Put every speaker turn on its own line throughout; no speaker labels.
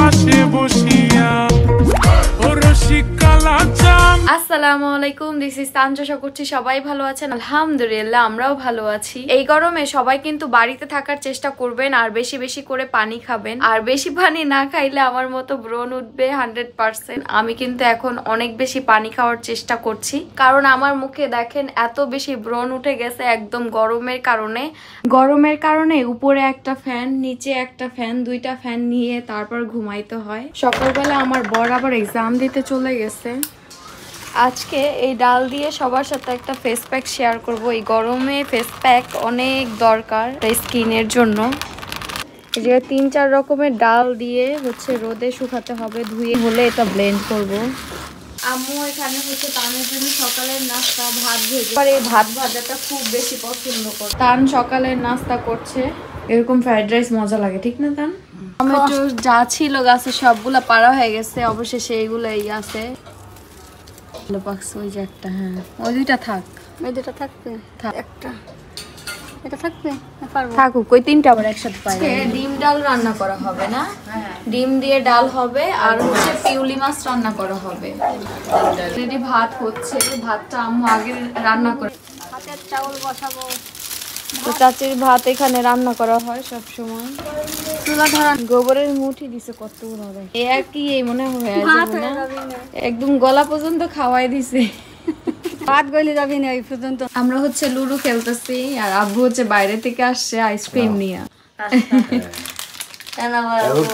পাশে বসিয়া ও রসিকালা চাম।
আসসালামু আলাইকুম, দিস ইজ তানজা। আশা করছি সবাই ভালো আছেন। আলহামদুলিল্লাহ আমরাও ভালো আছি। এই গরমে সবাই কিন্তু বাড়িতে থাকার চেষ্টা করবেন আর বেশি বেশি করে পানি খাবেন। আর বেশি পানি না খাইলে আমার মতো ব্রণ উঠবে 100%। আমি কিন্তু এখন অনেক বেশি পানি খাওয়ার চেষ্টা করছি, কারণ আমার মুখে দেখেন এত বেশি ব্রণ উঠে গেছে একদম গরমের কারণে উপরে একটা ফ্যান, নিচে একটা ফ্যান, দুইটা ফ্যান নিয়ে তারপর ঘুমাইতে হয়। সকালবেলা আমার বর আবার এক্সাম দিতে চলে গেছে। আজকে এই ডাল দিয়ে সবার সাথে একটা ফেস প্যাক শেয়ার করব। এই গরমে ফেস প্যাক অনেক দরকার স্কিনের জন্য। যে 3-4 রকমের ডাল দিয়ে হচ্ছে রোদে শুকাতে হবে, ধুয়ে হলে এটা ব্লেন্ড করব। আম্মু এখানে হচ্ছে তানের জন্য সকালের নাস্তা ভাত ভেজে, আর এই ভাত ভাজাটা খুব বেশি পছন্দ করে। তান সকালের নাস্তা করছে। এরকম ফ্রাইড রাইস মজা লাগে, ঠিক না তান? টমেটো যা ছিল গাছে সবগুলা পাড়া হয়ে গেছে, অবশেষে এইগুলাই আছে। ওই যে একটা, হ্যাঁ ওই দুইটা থাক, ওই দুইটা থাকবে, একটা এটা থাকবে, থাকুক, ওই তিনটা আবার একসাথে পাই। ডিম ডাল রান্না করা হবে না? ডিম দিয়ে ডাল হবে আর হচ্ছে পিউলি মাছ রান্না করা হবে। যদি ভাত হচ্ছে, ভাতটা আম্মু আগে রান্না করে, ভাতের চাউল বসাবো। তো চাচির ভাত এখানে রান্না করা হয় সব সময়। চুলা ধরা গোবরের মুঠি দিছে কতগুলো হবে, এ আর কি এই মনে হয় একদম গলা পর্যন্ত খাওয়াই দিছে। ভাত গলে যাবি না এই পর্যন্ত। আমরা হচ্ছে লুডো খেলতেছি আর আব্বু হচ্ছে বাইরে থেকে আসছে আইসক্রিম নিয়ে।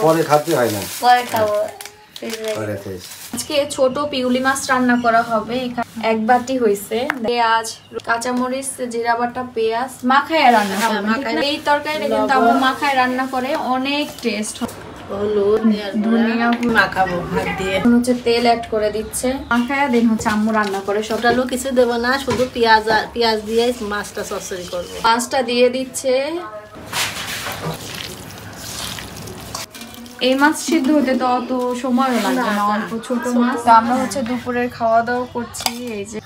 পরে খাতে হয় না,
পরে খাবো। আজকে ছোট পিউলি মাছ রান্না করা হবে। এক বাটি হয়েছে পেঁয়াজ, কাঁচামরিচ, জিরা বাটা, পেঁয়াজ মাখায় রান্না হবে। এই তরকারিটা কিন্তু আম্মু মাখায় রান্না করে, অনেক টেস্ট। ধনিয়া মাখাবো ভাত দিয়ে, হচ্ছে তেল অ্যাড করে দিচ্ছে, মাখায় দেন হচ্ছে আম্মু রান্না করে। সব আলু কিছু দেবো না, শুধু পেঁয়াজ দিয়ে মাছটা চচ্চড়ি করবো। মাছটা দিয়ে দিচ্ছে। এই মাছ সিদ্ধ হতে তো অত সময়ও লাগবে না, অল্প ছোট মাছ। আমরা হচ্ছে দুপুরের খাওয়া দাওয়া করছি। এই যে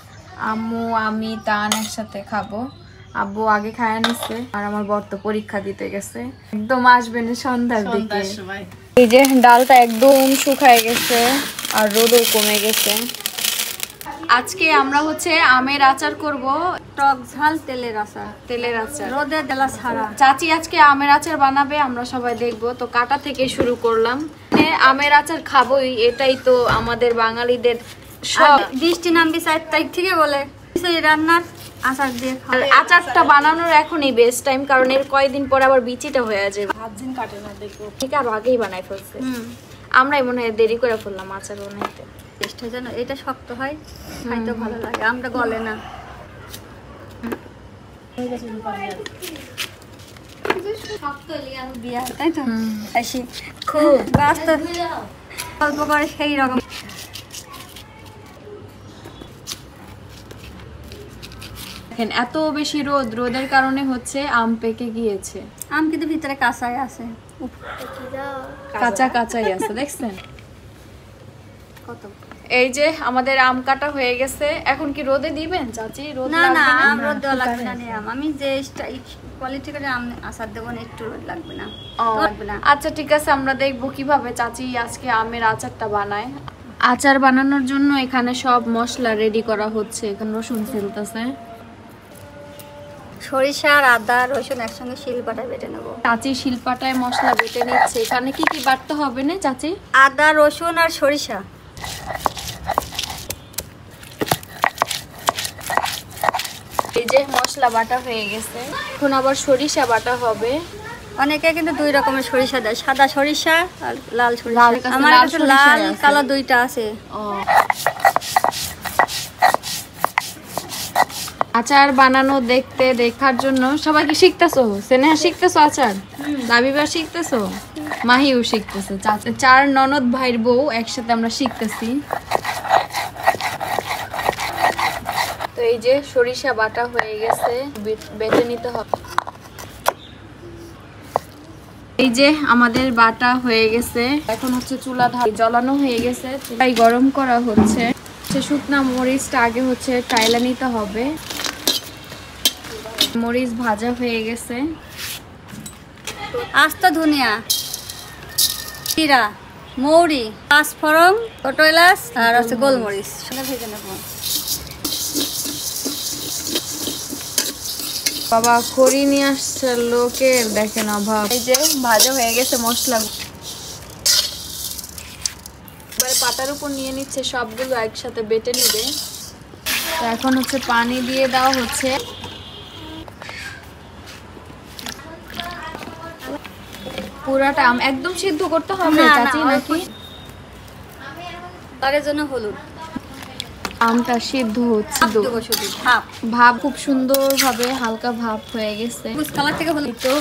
আম্মু, আমি, তান একসাথে খাবো। আব্বু আগে খায়া নিচ্ছে আর আমার বর তো পরীক্ষা দিতে গেছে, একদম আসবেন সন্ধ্যার দিকে। এই যে ডালটা একদম শুকায় গেছে আর রোদও কমে গেছে। আজকে আমরা হচ্ছে আমের আচার করব, টক ঝাল তেলের আচার রোদে দেলা ছাড়া। চাচি আজকে আমের আচার বানাবে, আমরা সবাই দেখবো। তো কাটা থেকে শুরু করলাম। আমের আচার খাবোই, এটাই তো আমাদের বাঙালিদের সব। বৃষ্টি নামবি 4 তারিখ থেকে বলে রান্নার আচার দিয়ে আচারটা বানানোর এখনই বেস্ট টাইম, কারণ এর কয়েকদিন পর আবার বিচিটা হয়ে যাবে। 5 দিন কাটে না, দেখো ঠিক আর আগেই বানাই ফেলছে। আমরাই মনে হয় দেরি করে ফেললাম আচার বানাইতে। টেস্টটা যেন এটা শক্ত হয়, খাইতে ভালো লাগে, আমরা গলে না। তাই তো খুব অল্প করে সেই রকম। এত বেশি রোদের কারণে হচ্ছে আম পেকে গিয়েছে। আম কিন্তু ভিতরে কাঁচাই আছে, কাঁচাই আছে, দেখছেন কত। এই যে আমাদের আম কাটা হয়ে গেছে। এখন কি রোদে দিবেন চাচি? রোদ লাগবে না, আম রোদ দেওয়া লাগবে না। আমি যে কোয়ালিটি করে আম আচার দেবো না, একটু রোদ লাগবে না। আচ্ছা ঠিক আছে, আমরা দেখবো কিভাবে চাচি আজকে আমের আচারটা বানায়। আচার বানানোর জন্য এখানে সব মশলা রেডি করা হচ্ছে। এখানে রসুন ছিলতেছে, সরিষা আর আদা রসুন একসঙ্গে শিলপাটায় বেটে নেবো। চাচি শিলপাটায় মশলা বেটে নিচ্ছে। এখানে কি কি বাটতে হবে না চাচি? আদা রসুন আর সরিষা। এই যে মশলা বাটা হয়ে গেছে, এখন আবার সরিষা বাটা হবে। অনেকে কিন্তু 2 রকমের সরিষা দেয়, সাদা সরিষা আর লাল সরিষা। আমার কাছে লাল কালো দুইটা আছে। আচার বানানো দেখার জন্য সবাই কি শিখতেছো? স্নেহা শিখতেছো আচার, লাবিবা শিখতেছো, মাহিও শিখতেছে। 4 ননদ ভাইয়ের বউ একসাথে আমরা শিখতেছি। তো এই যে সরিষা বাটা হয়ে গেছে, বেটে নিতে হবে। এই যে আমাদের বাটা হয়ে গেছে। এখন হচ্ছে চুলা জ্বালানো হয়ে গেছে, চুলাই গরম করা হচ্ছে। শুকনা মরিচটা আগে হচ্ছে টাইলা নিতে হবে। মরিচ ভাজা হয়ে গেছে, আস্ত ধনিয়া, জিরা,
মৌরি, পাঁচফোড়ন, ছোট এলাচ আর হচ্ছে গোলমরিচ ভেজে নেব।
বাবা খড়ি নিয়ে আসছে লোকের, দেখেন অভাব। এই যে ভাজা হয়ে গেছে মশলা, এবারে পাটার উপর নিয়ে নিচ্ছে, সবগুলো একসাথে বেটে নেবে। তো এখন হচ্ছে পানি দিয়ে দেওয়া হচ্ছে। পুরাটা একদম সিদ্ধ করতে হবে চাচি নাকি?
তার জন্য হলুদ,
আমটা সিদ্ধ হচ্ছে, ভাব খুব সুন্দর ভাবে হালকা ভাব হয়ে গেছে।
কালার থেকে হলুদ। তো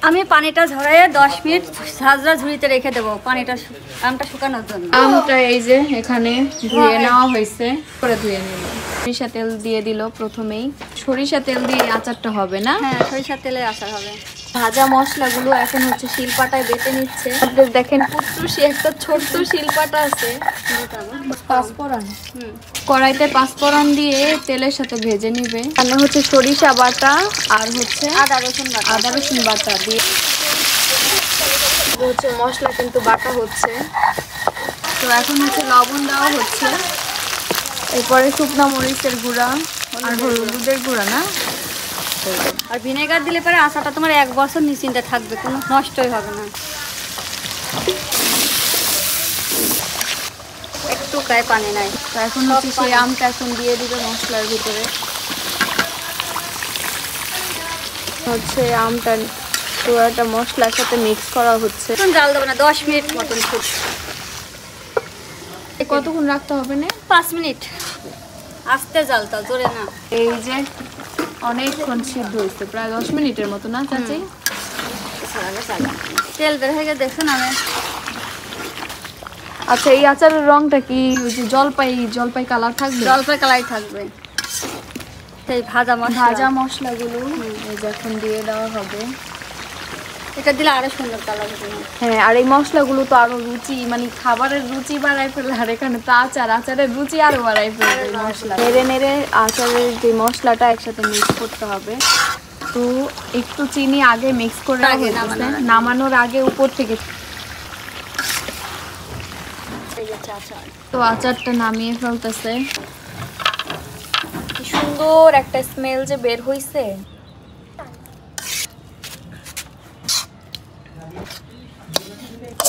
আমি পানিটা ঝরাইয়ে 10 মিনিট ঝাঁঝরা ঝুড়িতে রেখে দেবো পানিটা, আমটা শুকানোর জন্য।
আমটা এই যে এখানে ধুয়ে নেওয়া হয়েছে, করে ধুয়ে নিল। সরিষা তেল দিয়ে দিল প্রথমেই। সরিষা তেল দিয়ে আচারটা হবে না?
হ্যাঁ, সরিষার তেলে আচার হবে।
ভাজা মশলাগুলো এখন হচ্ছে শিলপাটায় বেটে নিচ্ছে। দেখেন কুটুসি একটা ছোট্ট শিলপাটা আছে, পাঁচফোড়ন। কড়াইতে পাঁচফোড়ন দিয়ে তেলের সাথে ভেজে নিবে। এখানে হচ্ছে সরিষা বাটা আর হচ্ছে আদা রসুন বাটা দিয়ে হচ্ছে মশলা কিন্তু বাটা হচ্ছে। তো এখন হচ্ছে লবণ দেওয়া হচ্ছে, এরপরে শুকনো মরিচের গুঁড়া আর হলুদের গুঁড়া না,
আর ভিনেগার দিলে পরে আচারটা তোমার 1 বছর নিশ্চিন্তে থাকবে, কোনো নষ্টই হবে না। একটু গায়ে পানি নাই।
তো এখন হচ্ছে সেই আমটা এখন দিয়ে দিবে মশলার ভিতরে। হচ্ছে আমটা পুরোটা মশলার সাথে মিক্স করা হচ্ছে।
জাল দেবো না, 10 মিনিট মতন ফুট।
কতক্ষণ রাখতে হবে না?
5 মিনিট আস্তে জালটা, জোরে না।
এই যে অনেকক্ষণ সিদ্ধ হয়েছে, প্রায় 10 মিনিটের মতো না চাচি?
তেল বের হয়ে গেছে দেখুন। আমি
আচ্ছা, এই আচারের রংটা কি ওই যে জলপাই কালার থাকবে?
জলপাই কালাই থাকবে। সেই ভাজা
মশলাগুলো এই যে এখন দিয়ে দেওয়া হবে।
এটা দিলে আরো সুন্দর কালার হবে।
হ্যাঁ, আর এই মশলাগুলো তো আরো রুচি, মানে খাবারের রুচি বাড়াই ফেলে। আর এখানে তো আচারের রুচি আরো বাড়াই ফেলে। মশলা নেড়ে নেড়ে আচারের যে মশলাটা একসাথে মিক্স করতে হবে। তো একটু চিনি আগে মিক্স করে নামানোর আগে উপর থেকে। তো আচারটা নামিয়ে ফেলতেছে। কি সুন্দর একটা স্মেল যে বের হইছে।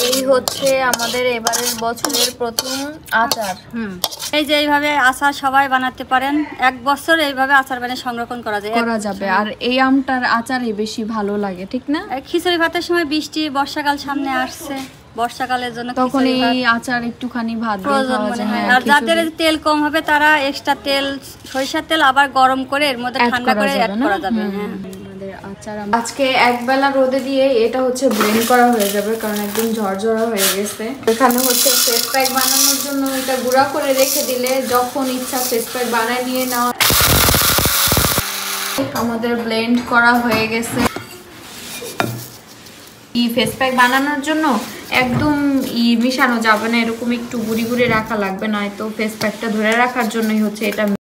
এই হচ্ছে আমাদের এবারের বছরের প্রথম আচার।
এই যে এইভাবে আচার সবাই বানাতে পারেন, 1 বছর এইভাবে আচার বানিয়ে সংরক্ষণ করা যাবে।
আর এই আমটার আচারই বেশি ভালো লাগে, ঠিক না?
খিচুড়ি ভাতের সময় বৃষ্টি, বর্ষাকাল সামনে আসছে, বর্ষাকালের জন্য
তখন এই আচার একটুখানি ভাত দিয়ে খাওয়া যায়।
আর যাদের তেল কম হবে তারা এক্সট্রা তেল, সরিষার তেল আবার গরম করে এর মধ্যে ঠান্ডা করে অ্যাড করা যাবে।
আচার আজকে একবেলা রোদে দিয়ে এটা হচ্ছে ব্লেন্ড করা হয়ে যাবে, কারণ একদম ঝরঝরা হয়ে গেছে। এখানে হচ্ছে ফেস প্যাক বানানোর জন্য এটা গুঁড়া করে রেখে দিলে যখন ইচ্ছা ফেস প্যাক বানায় নিয়ে নেওয়া। আমাদের ব্লেন্ড করা হয়ে গেছে। এই ফেস প্যাক বানানোর জন্য একদম মিশানো যাবে না, এরকম একটু গুঁড়ি গুঁড়ি রাখা লাগবে, নয়তো ফেস প্যাকটা ধরে রাখার জন্যই হচ্ছে এটা।